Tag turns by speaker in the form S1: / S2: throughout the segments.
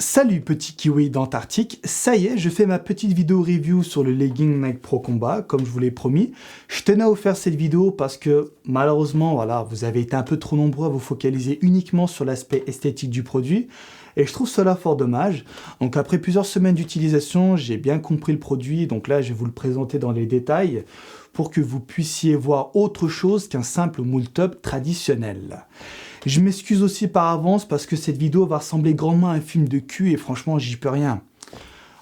S1: Salut petit kiwi d'Antarctique, ça y est, je fais ma petite vidéo review sur le legging Nike Pro Combat, comme je vous l'ai promis. Je tenais à vous faire cette vidéo parce que malheureusement, voilà, vous avez été un peu trop nombreux à vous focaliser uniquement sur l'aspect esthétique du produit. Et je trouve cela fort dommage. Donc après plusieurs semaines d'utilisation, j'ai bien compris le produit. Donc là, je vais vous le présenter dans les détails pour que vous puissiez voir autre chose qu'un simple moule-top traditionnel. Je m'excuse aussi par avance parce que cette vidéo va ressembler grandement à un film de cul et franchement, j'y peux rien.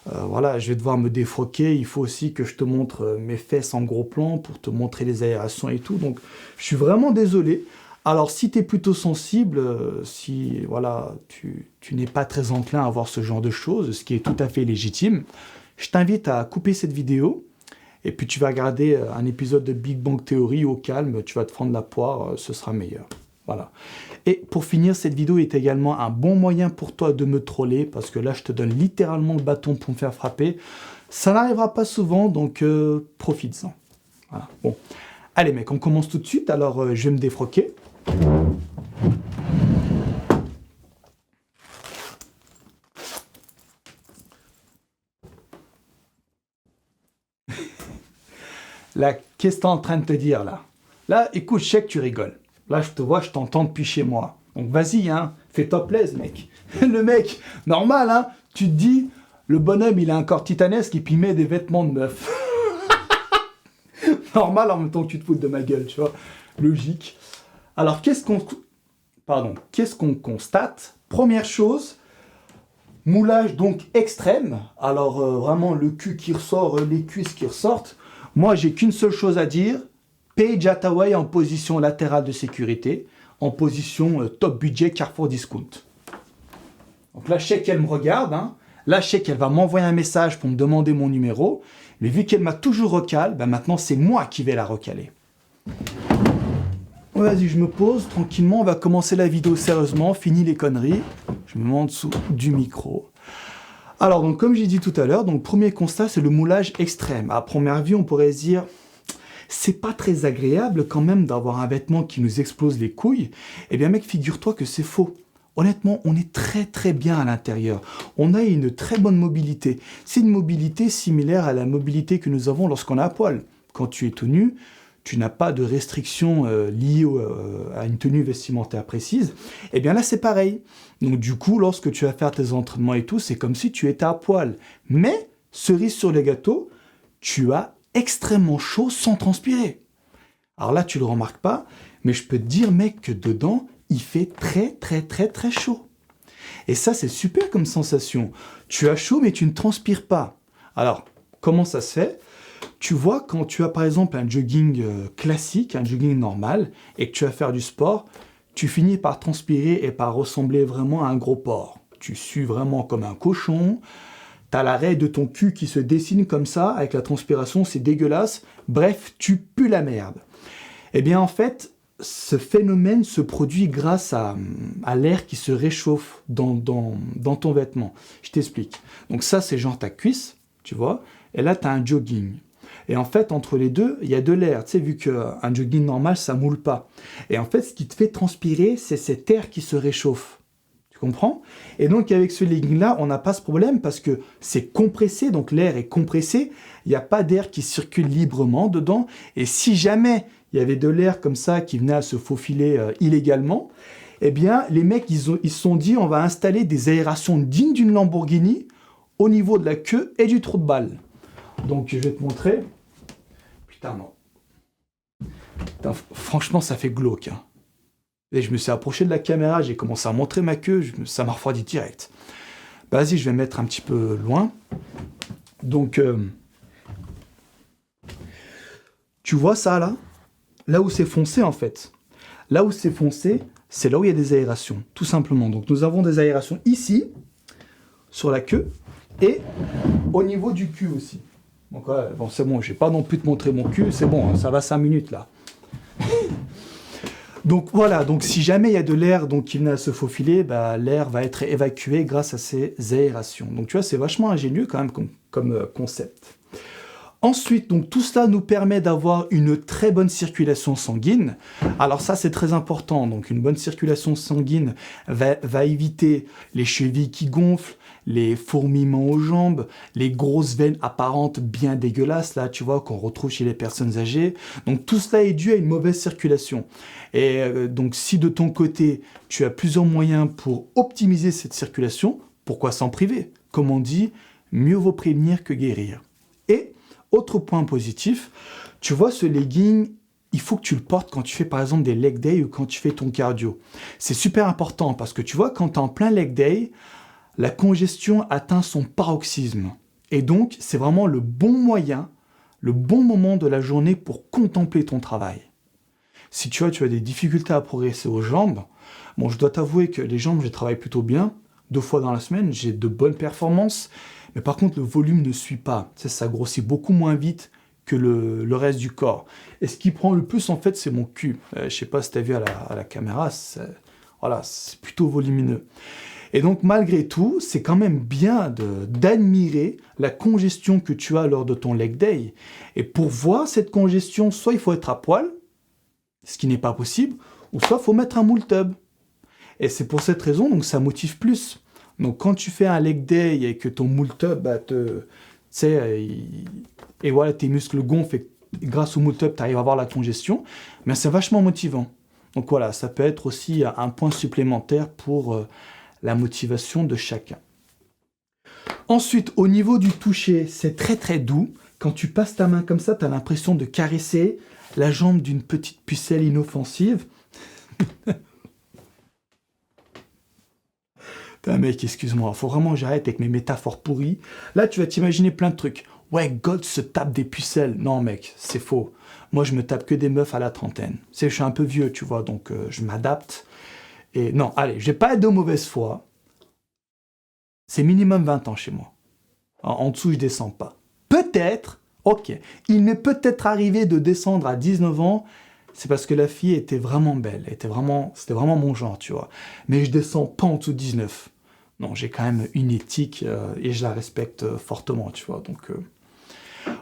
S1: Voilà, je vais devoir me défroquer. Il faut aussi que je te montre mes fesses en gros plan pour te montrer les aérations et tout. Donc, je suis vraiment désolé. Alors, si tu es plutôt sensible, si voilà, tu n'es pas très enclin à voir ce genre de choses, ce qui est tout à fait légitime, je t'invite à couper cette vidéo et puis tu vas regarder un épisode de Big Bang Theory au calme. Tu vas te prendre la poire, ce sera meilleur. Voilà. Et pour finir, cette vidéo est également un bon moyen pour toi de me troller, parce que là, je te donne littéralement le bâton pour me faire frapper. Ça n'arrivera pas souvent, donc profites-en. Voilà. Bon. Allez mec, on commence tout de suite, alors je vais me défroquer. Là, qu'est-ce que tu es en train de te dire là? Là, écoute, je sais que tu rigoles. Là, je te vois, je t'entends depuis chez moi. Donc vas-y, hein, fais-toi plaisir, mec. Le mec, normal, hein, tu te dis, le bonhomme, il a un corps titanesque et puis il met des vêtements de meuf. Normal en même temps que tu te foutes de ma gueule, tu vois. Logique. Alors, qu'est-ce qu'on constate? Première chose, moulage donc extrême. Alors, vraiment, le cul qui ressort, les cuisses qui ressortent. Moi, j'ai qu'une seule chose à dire. Paige Hathaway en position latérale de sécurité, en position top budget Carrefour Discount. Donc là, je sais qu'elle me regarde. Hein. Là, je sais qu'elle va m'envoyer un message pour me demander mon numéro. Mais vu qu'elle m'a toujours recalé, ben maintenant, c'est moi qui vais la recaler. Vas-y, je me pose tranquillement. On va commencer la vidéo sérieusement. Fini les conneries. Je me mets en dessous du micro. Alors, donc, comme j'ai dit tout à l'heure, donc, premier constat, c'est le moulage extrême. À première vue, on pourrait se dire... C'est pas très agréable quand même d'avoir un vêtement qui nous explose les couilles. Eh bien mec, figure-toi que c'est faux. Honnêtement, on est très très bien à l'intérieur. On a une très bonne mobilité. C'est une mobilité similaire à la mobilité que nous avons lorsqu'on est à poil. Quand tu es tout nu, tu n'as pas de restrictions liées à une tenue vestimentaire précise. Eh bien là, c'est pareil. Donc du coup, lorsque tu vas faire tes entraînements et tout, c'est comme si tu étais à poil. Mais, cerise sur le gâteau, tu as extrêmement chaud sans transpirer. Alors là, tu le remarques pas, mais je peux te dire, mec, que dedans, il fait très, très, très, très chaud. Et ça, c'est super comme sensation. Tu as chaud, mais tu ne transpires pas. Alors, comment ça se fait? Tu vois, quand tu as par exemple un jogging classique, un jogging normal, et que tu vas faire du sport, tu finis par transpirer et par ressembler vraiment à un gros porc. Tu sues vraiment comme un cochon. T'as l'arrêt de ton cul qui se dessine comme ça, avec la transpiration, c'est dégueulasse. Bref, tu pues la merde. Eh bien, en fait, ce phénomène se produit grâce à l'air qui se réchauffe dans ton vêtement. Je t'explique. Donc ça, c'est genre ta cuisse, tu vois, et là, tu as un jogging. Et en fait, entre les deux, il y a de l'air. Tu sais, vu qu'un jogging normal, ça moule pas. Et en fait, ce qui te fait transpirer, c'est cet air qui se réchauffe. Comprends? Et donc avec ce legging-là, on n'a pas ce problème parce que c'est compressé, donc l'air est compressé, il n'y a pas d'air qui circule librement dedans, et si jamais il y avait de l'air comme ça qui venait à se faufiler illégalement, eh bien les mecs ils se sont dit on va installer des aérations dignes d'une Lamborghini au niveau de la queue et du trou de balle. Donc je vais te montrer. Putain non. Putain, franchement ça fait glauque, hein. Et je me suis approché de la caméra, j'ai commencé à montrer ma queue, ça m'a refroidi direct. Bah, vas-y, je vais me mettre un petit peu loin. Donc, tu vois ça là? Là où c'est foncé en fait. Là où c'est foncé, c'est là où il y a des aérations, tout simplement. Donc nous avons des aérations ici, sur la queue, et au niveau du cul aussi. Donc ouais, bon c'est bon, je vais pas non plus te montrer mon cul, c'est bon, hein, ça va 5 minutes là. Donc voilà, donc si jamais il y a de l'air qui venait à se faufiler, bah, l'air va être évacué grâce à ces aérations. Donc tu vois, c'est vachement ingénieux quand même comme concept. Ensuite, donc tout cela nous permet d'avoir une très bonne circulation sanguine. Alors ça, c'est très important. Donc une bonne circulation sanguine va éviter les chevilles qui gonflent, les fourmillements aux jambes, les grosses veines apparentes bien dégueulasses, là, tu vois, qu'on retrouve chez les personnes âgées. Donc tout cela est dû à une mauvaise circulation. Et donc si de ton côté, tu as plusieurs moyens pour optimiser cette circulation, pourquoi s'en priver? Comme on dit, mieux vaut prévenir que guérir. Et autre point positif, tu vois, ce legging, il faut que tu le portes quand tu fais par exemple des leg day ou quand tu fais ton cardio. C'est super important parce que tu vois, quand tu es en plein leg day, la congestion atteint son paroxysme. Et donc, c'est vraiment le bon moyen, le bon moment de la journée pour contempler ton travail. Si tu as des difficultés à progresser aux jambes, bon, je dois t'avouer que les jambes, je travaille plutôt bien, 2 fois dans la semaine, j'ai de bonnes performances, mais par contre, le volume ne suit pas. Ça grossit beaucoup moins vite que le reste du corps. Et ce qui prend le plus, en fait, c'est mon cul. Je sais pas si tu as vu à la caméra, voilà, c'est plutôt volumineux. Et donc, malgré tout, c'est quand même bien d'admirer la congestion que tu as lors de ton leg day. Et pour voir cette congestion, soit il faut être à poil, ce qui n'est pas possible, ou soit il faut mettre un moule tub. Et c'est pour cette raison, donc ça motive plus. Donc quand tu fais un leg day et que ton moule tub, et voilà, tes muscles gonflent et grâce au moule tub, tu arrives à avoir la congestion, mais c'est vachement motivant. Donc voilà, ça peut être aussi un point supplémentaire pour la motivation de chacun. Ensuite, au niveau du toucher, c'est très très doux. Quand tu passes ta main comme ça, tu as l'impression de caresser la jambe d'une petite pucelle inoffensive. Putain, mec, excuse-moi, faut vraiment que j'arrête avec mes métaphores pourries. Là, tu vas t'imaginer plein de trucs. Ouais, God se tape des pucelles. Non, mec, c'est faux. Moi, je me tape que des meufs à la trentaine. Je suis un peu vieux, tu vois, donc je m'adapte. Et non, allez, je vais pas être de mauvaise foi. C'est minimum 20 ans chez moi. En dessous, je descends pas. Peut-être, ok, il m'est peut-être arrivé de descendre à 19 ans. C'est parce que la fille était vraiment belle, c'était vraiment mon genre, tu vois. Mais je descends pas en dessous de 19. Non, j'ai quand même une éthique et je la respecte fortement, tu vois. Donc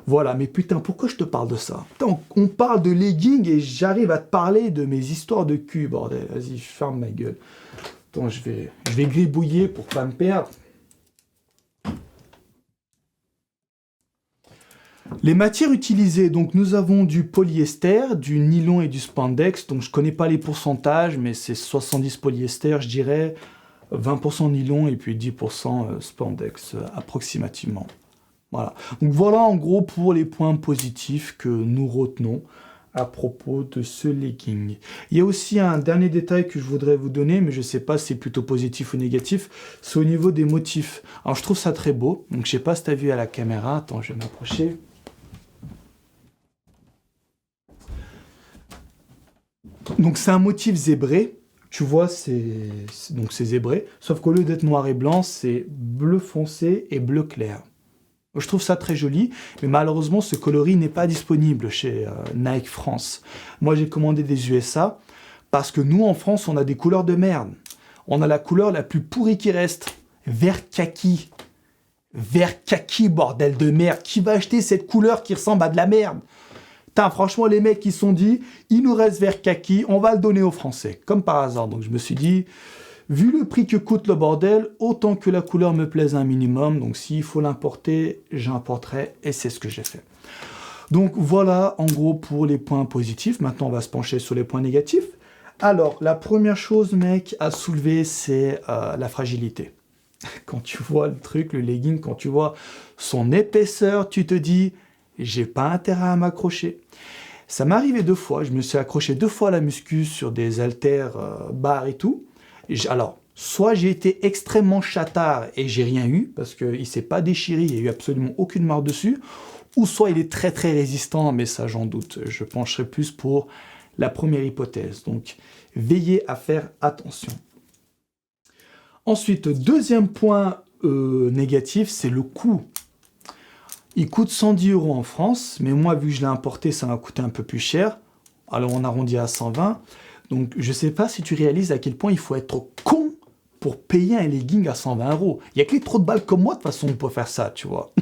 S1: voilà, mais putain, pourquoi je te parle de ça? Putain, on parle de leggings et j'arrive à te parler de mes histoires de cul, bordel. Vas-y, je ferme ma gueule. Attends, je vais gribouiller pour pas me perdre. Les matières utilisées, donc nous avons du polyester, du nylon et du spandex. Donc je connais pas les pourcentages, mais c'est 70 polyester, je dirais, 20% nylon et puis 10% spandex approximativement. Voilà. Donc voilà en gros pour les points positifs que nous retenons à propos de ce legging. Il y a aussi un dernier détail que je voudrais vous donner, mais je sais pas si c'est plutôt positif ou négatif, c'est au niveau des motifs. Alors je trouve ça très beau, donc je sais pas si tu as vu à la caméra, attends, je vais m'approcher. Donc c'est un motif zébré, tu vois, c'est zébré, sauf qu'au lieu d'être noir et blanc, c'est bleu foncé et bleu clair. Je trouve ça très joli, mais malheureusement ce coloris n'est pas disponible chez Nike France. Moi j'ai commandé des USA, parce que nous en France on a des couleurs de merde. On a la couleur la plus pourrie qui reste, vert kaki. Vert kaki, bordel de merde, qui va acheter cette couleur qui ressemble à de la merde? Putain, franchement, les mecs qui se sont dit, il nous reste vert kaki, on va le donner aux Français, comme par hasard. Donc je me suis dit, vu le prix que coûte le bordel, autant que la couleur me plaise un minimum. Donc s'il faut l'importer, j'importerai et c'est ce que j'ai fait. Donc voilà, en gros, pour les points positifs. Maintenant, on va se pencher sur les points négatifs. Alors, la première chose, mec, à soulever, c'est la fragilité. Quand tu vois le truc, le legging, quand tu vois son épaisseur, tu te dis, j'ai pas intérêt à m'accrocher. Ça m'est arrivé 2 fois, je me suis accroché 2 fois à la muscu sur des haltères barres et tout. Alors, soit j'ai été extrêmement chatard et j'ai rien eu, parce qu'il s'est pas déchiré, il n'y a eu absolument aucune marque dessus, ou soit il est très très résistant, mais ça j'en doute. Je pencherai plus pour la première hypothèse. Donc, veillez à faire attention. Ensuite, deuxième point négatif, c'est le coût. Il coûte 110 € en France, mais moi, vu que je l'ai importé, ça m'a coûté un peu plus cher. Alors, on arrondit à 120. Donc, je ne sais pas si tu réalises à quel point il faut être con pour payer un legging à 120 €. Il n'y a que les trop de balles comme moi, de toute façon, pour faire ça, tu vois.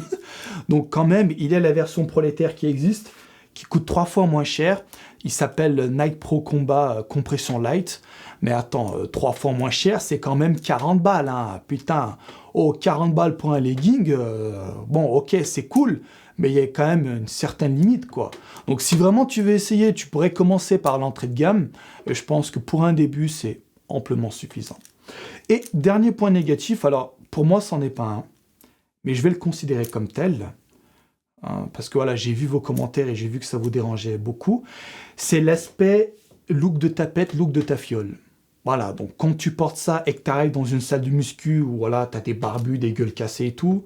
S1: Donc quand même, il y a la version prolétaire qui existe, qui coûte 3 fois moins cher. Il s'appelle Nike Pro Combat Compression Light. Mais attends, 3 fois moins cher, c'est quand même 40 balles. Hein. Putain, oh, 40 balles pour un legging, bon, ok, c'est cool, mais il y a quand même une certaine limite, quoi. Donc si vraiment tu veux essayer, tu pourrais commencer par l'entrée de gamme. Et je pense que pour un début, c'est amplement suffisant. Et dernier point négatif, alors pour moi, c'en est pas un, mais je vais le considérer comme tel. Hein, parce que voilà, j'ai vu vos commentaires et j'ai vu que ça vous dérangeait beaucoup. C'est l'aspect look de tapette, look de ta fiole. Voilà, donc quand tu portes ça et que tu arrives dans une salle de muscu où voilà, tu as des barbus, des gueules cassées et tout,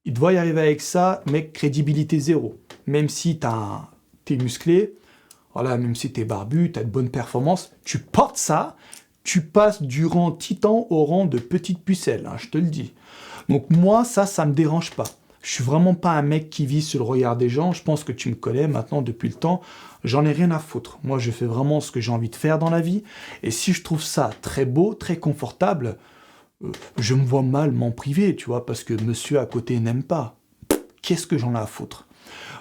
S1: il doit y arriver avec ça, mais crédibilité zéro. Même si t'es musclé, voilà, même si t'es barbu, t'as de bonnes performances, tu portes ça, tu passes du rang titan au rang de petite pucelle, hein, je te le dis. Donc moi, ça me dérange pas. Je suis vraiment pas un mec qui vit sur le regard des gens. Je pense que tu me connais maintenant depuis le temps. J'en ai rien à foutre. Moi, je fais vraiment ce que j'ai envie de faire dans la vie. Et si je trouve ça très beau, très confortable, je me vois mal m'en priver, tu vois, parce que monsieur à côté n'aime pas. Qu'est-ce que j'en ai à foutre?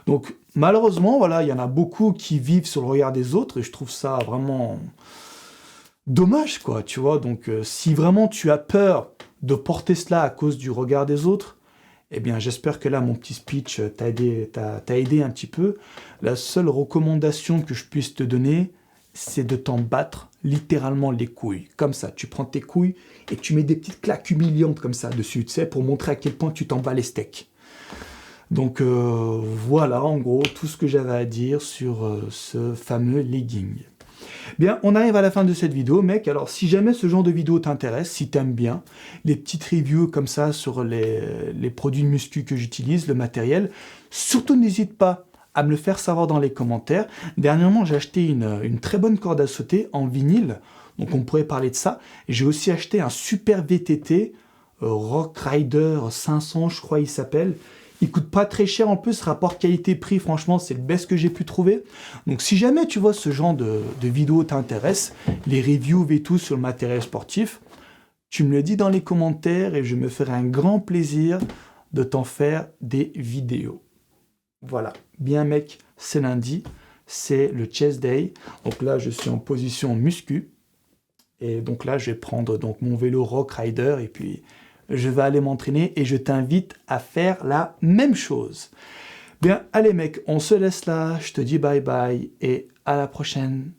S1: Donc, malheureusement, voilà, il y en a beaucoup qui vivent sur le regard des autres et je trouve ça vraiment dommage, quoi, tu vois. Donc, si vraiment tu as peur de porter cela à cause du regard des autres, eh bien, j'espère que là, mon petit speech t'a aidé un petit peu. La seule recommandation que je puisse te donner, c'est de t'en battre littéralement les couilles. Comme ça, tu prends tes couilles et tu mets des petites claques humiliantes comme ça dessus, tu sais, pour montrer à quel point tu t'en bats les steaks. Donc voilà, en gros, tout ce que j'avais à dire sur ce fameux legging. Bien, on arrive à la fin de cette vidéo, mec. Alors, si jamais ce genre de vidéo t'intéresse, si t'aimes bien, les petites reviews comme ça sur les produits de muscu que j'utilise, le matériel, surtout n'hésite pas à me le faire savoir dans les commentaires. Dernièrement, j'ai acheté une très bonne corde à sauter en vinyle, donc on pourrait parler de ça. Et j'ai aussi acheté un super VTT, Rock Rider 500, je crois il s'appelle. Il coûte pas très cher en plus, rapport qualité-prix, franchement, c'est le best que j'ai pu trouver. Donc si jamais tu vois ce genre de vidéo t'intéresse, les reviews et tout sur le matériel sportif, tu me le dis dans les commentaires et je me ferai un grand plaisir de t'en faire des vidéos. Voilà, bien mec, c'est lundi, c'est le chest day. Donc là, je suis en position muscu. Et donc là, je vais prendre donc mon vélo Rock Rider et puis je vais aller m'entraîner et je t'invite à faire la même chose. Bien, allez mec, on se laisse là, je te dis bye bye et à la prochaine.